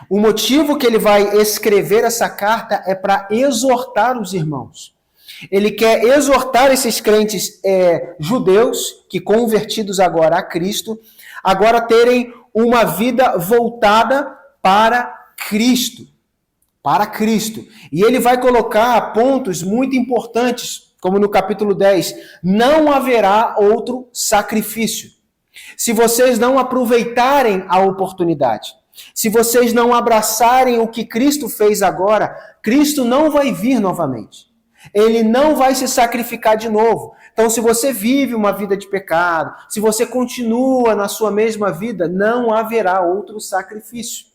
O motivo que ele vai escrever essa carta é para exortar os irmãos. Ele quer exortar esses crentes judeus, que convertidos agora a Cristo, agora terem uma vida voltada para Cristo. Para Cristo. E ele vai colocar pontos muito importantes, como no capítulo 10, não haverá outro sacrifício. Se vocês não aproveitarem a oportunidade, se vocês não abraçarem o que Cristo fez agora, Cristo não vai vir novamente. Ele não vai se sacrificar de novo. Então, se você vive uma vida de pecado, se você continua na sua mesma vida, não haverá outro sacrifício.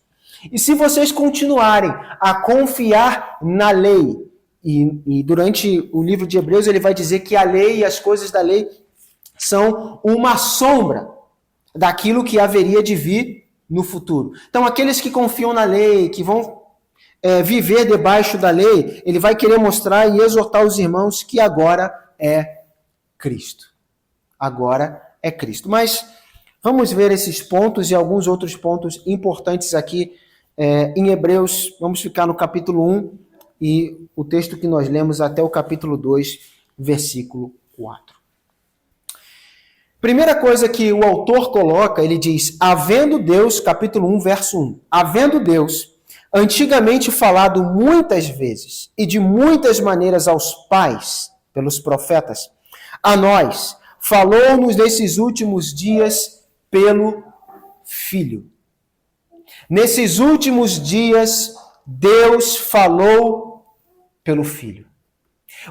E se vocês continuarem a confiar na lei, e durante o livro de Hebreus ele vai dizer que a lei e as coisas da lei são uma sombra daquilo que haveria de vir no futuro. Então, aqueles que confiam na lei, que vão viver debaixo da lei, ele vai querer mostrar e exortar os irmãos que agora é Cristo. Agora é Cristo. Mas vamos ver esses pontos e alguns outros pontos importantes aqui em Hebreus. Vamos ficar no capítulo 1 e o texto que nós lemos até o capítulo 2, versículo 4. Primeira coisa que o autor coloca, ele diz, havendo Deus, capítulo 1, verso 1, havendo Deus antigamente falado muitas vezes e de muitas maneiras aos pais, pelos profetas, a nós, falou-nos nesses últimos dias pelo Filho. Nesses últimos dias, Deus falou pelo Filho.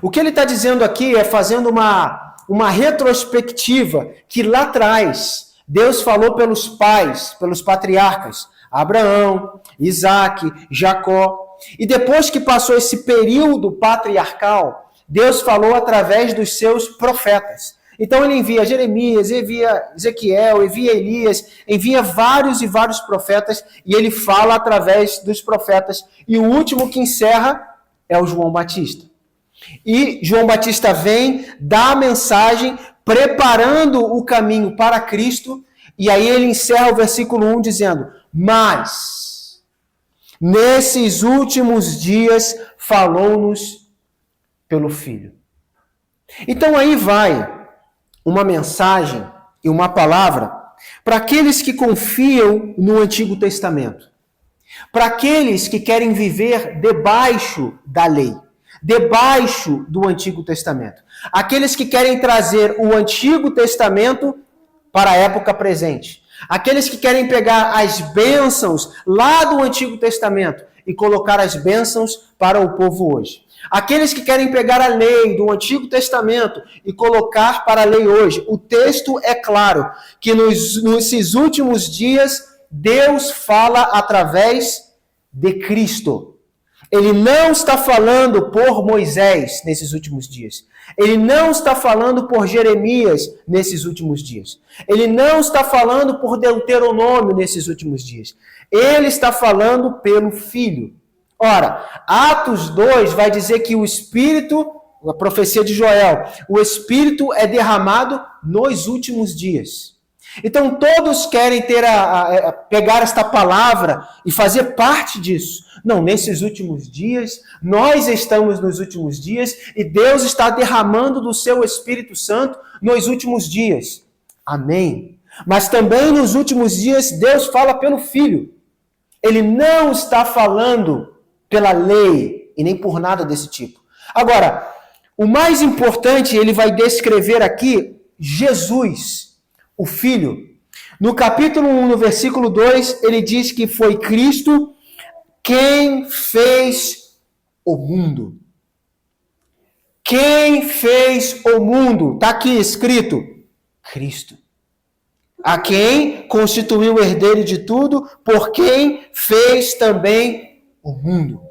O que ele está dizendo aqui é fazendo uma retrospectiva que lá atrás Deus falou pelos pais, pelos patriarcas, Abraão, Isaac, Jacó. E depois que passou esse período patriarcal, Deus falou através dos seus profetas. Então ele envia Jeremias, envia Ezequiel, envia Elias, envia vários e vários profetas, e ele fala através dos profetas. E o último que encerra é o João Batista. E João Batista vem, dá a mensagem, preparando o caminho para Cristo, e aí ele encerra o versículo 1 dizendo, mas, nesses últimos dias, falou-nos pelo Filho. Então aí vai uma mensagem e uma palavra para aqueles que confiam no Antigo Testamento, para aqueles que querem viver debaixo da lei, debaixo do Antigo Testamento, aqueles que querem trazer o Antigo Testamento para a época presente, aqueles que querem pegar as bênçãos lá do Antigo Testamento e colocar as bênçãos para o povo hoje. Aqueles que querem pegar a lei do Antigo Testamento e colocar para a lei hoje. O texto é claro que nesses últimos dias Deus fala através de Cristo. Ele não está falando por Moisés nesses últimos dias. Ele não está falando por Jeremias nesses últimos dias. Ele não está falando por Deuteronômio nesses últimos dias. Ele está falando pelo Filho. Ora, Atos 2 vai dizer que o Espírito, a profecia de Joel, o Espírito é derramado nos últimos dias. Então todos querem pegar esta palavra e fazer parte disso. Não, nesses últimos dias, nós estamos nos últimos dias e Deus está derramando do seu Espírito Santo nos últimos dias. Amém. Mas também nos últimos dias Deus fala pelo Filho. Ele não está falando pela lei e nem por nada desse tipo. Agora, o mais importante, ele vai descrever aqui Jesus, o Filho. No capítulo 1, no versículo 2, ele diz que foi Cristo quem fez o mundo. Quem fez o mundo? Está aqui escrito, Cristo. A quem constituiu o herdeiro de tudo, por quem fez também o mundo.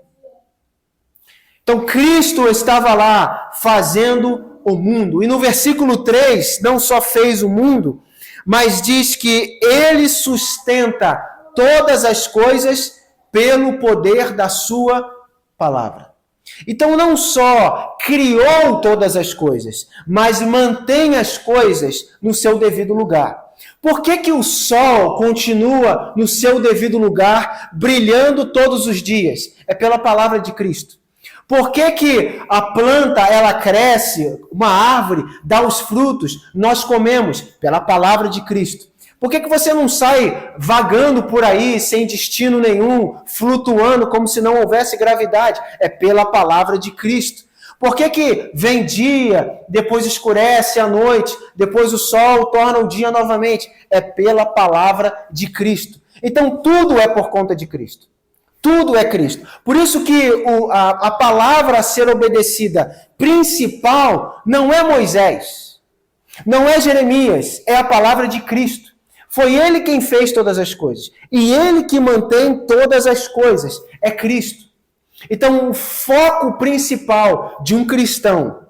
Então, Cristo estava lá fazendo o mundo. E no versículo 3, não só fez o mundo, mas diz que ele sustenta todas as coisas pelo poder da sua palavra. Então, não só criou todas as coisas, mas mantém as coisas no seu devido lugar. Por que que o sol continua no seu devido lugar, brilhando todos os dias? É pela palavra de Cristo. Por que que a planta, ela cresce, uma árvore, dá os frutos, nós comemos? Pela palavra de Cristo. Por que que você não sai vagando por aí, sem destino nenhum, flutuando como se não houvesse gravidade? É pela palavra de Cristo. Por que que vem dia, depois escurece a noite, depois o sol torna o dia novamente? É pela palavra de Cristo. Então tudo é por conta de Cristo. Tudo é Cristo. Por isso que a palavra a ser obedecida principal não é Moisés, não é Jeremias, é a palavra de Cristo. Foi ele quem fez todas as coisas. E ele que mantém todas as coisas. É Cristo. Então, o foco principal de um cristão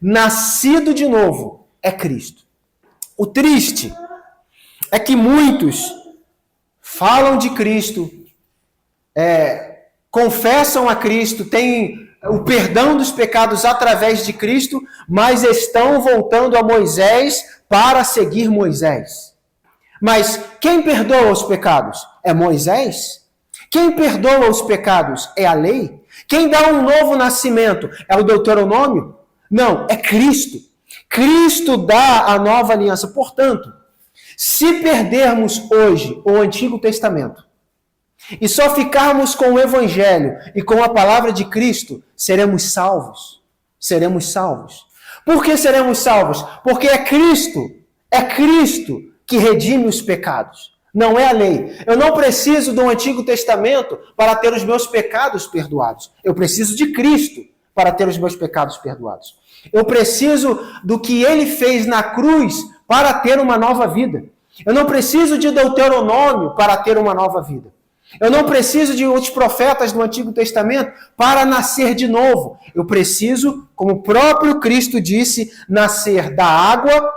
nascido de novo é Cristo. O triste é que muitos falam de Cristo, confessam a Cristo, têm o perdão dos pecados através de Cristo, mas estão voltando a Moisés para seguir Moisés. Mas quem perdoa os pecados? É Moisés? Quem perdoa os pecados é a lei? Quem dá um novo nascimento é o Deuteronômio? Não, é Cristo. Cristo dá a nova aliança. Portanto, se perdermos hoje o Antigo Testamento e só ficarmos com o Evangelho e com a palavra de Cristo, seremos salvos. Seremos salvos. Por que seremos salvos? Porque é Cristo que redime os pecados. Não é a lei. Eu não preciso do Antigo Testamento para ter os meus pecados perdoados. Eu preciso de Cristo para ter os meus pecados perdoados. Eu preciso do que ele fez na cruz para ter uma nova vida. Eu não preciso de Deuteronômio para ter uma nova vida. Eu não preciso de outros profetas do Antigo Testamento para nascer de novo. Eu preciso, como o próprio Cristo disse, nascer da água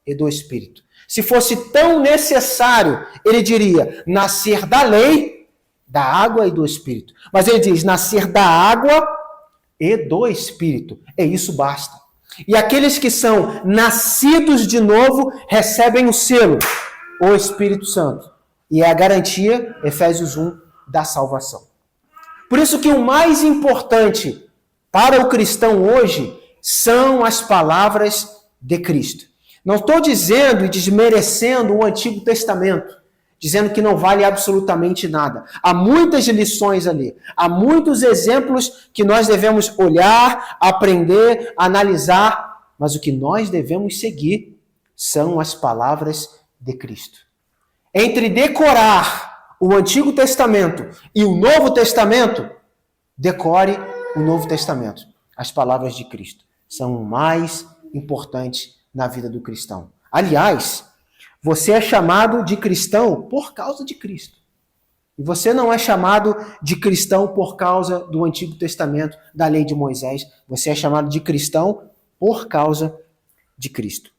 e do Espírito. Se fosse tão necessário, ele diria nascer da lei, da água e do Espírito. Mas ele diz nascer da água e do Espírito. E isso basta. E aqueles que são nascidos de novo recebem o selo, o Espírito Santo. E é a garantia, Efésios 1, da salvação. Por isso que o mais importante para o cristão hoje são as palavras de Cristo. Não estou dizendo e desmerecendo o Antigo Testamento, dizendo que não vale absolutamente nada. Há muitas lições ali, há muitos exemplos que nós devemos olhar, aprender, analisar, mas o que nós devemos seguir são as palavras de Cristo. Entre decorar o Antigo Testamento e o Novo Testamento, decore o Novo Testamento. As palavras de Cristo são o mais importante na vida do cristão. Aliás, você é chamado de cristão por causa de Cristo. E você não é chamado de cristão por causa do Antigo Testamento, da lei de Moisés. Você é chamado de cristão por causa de Cristo.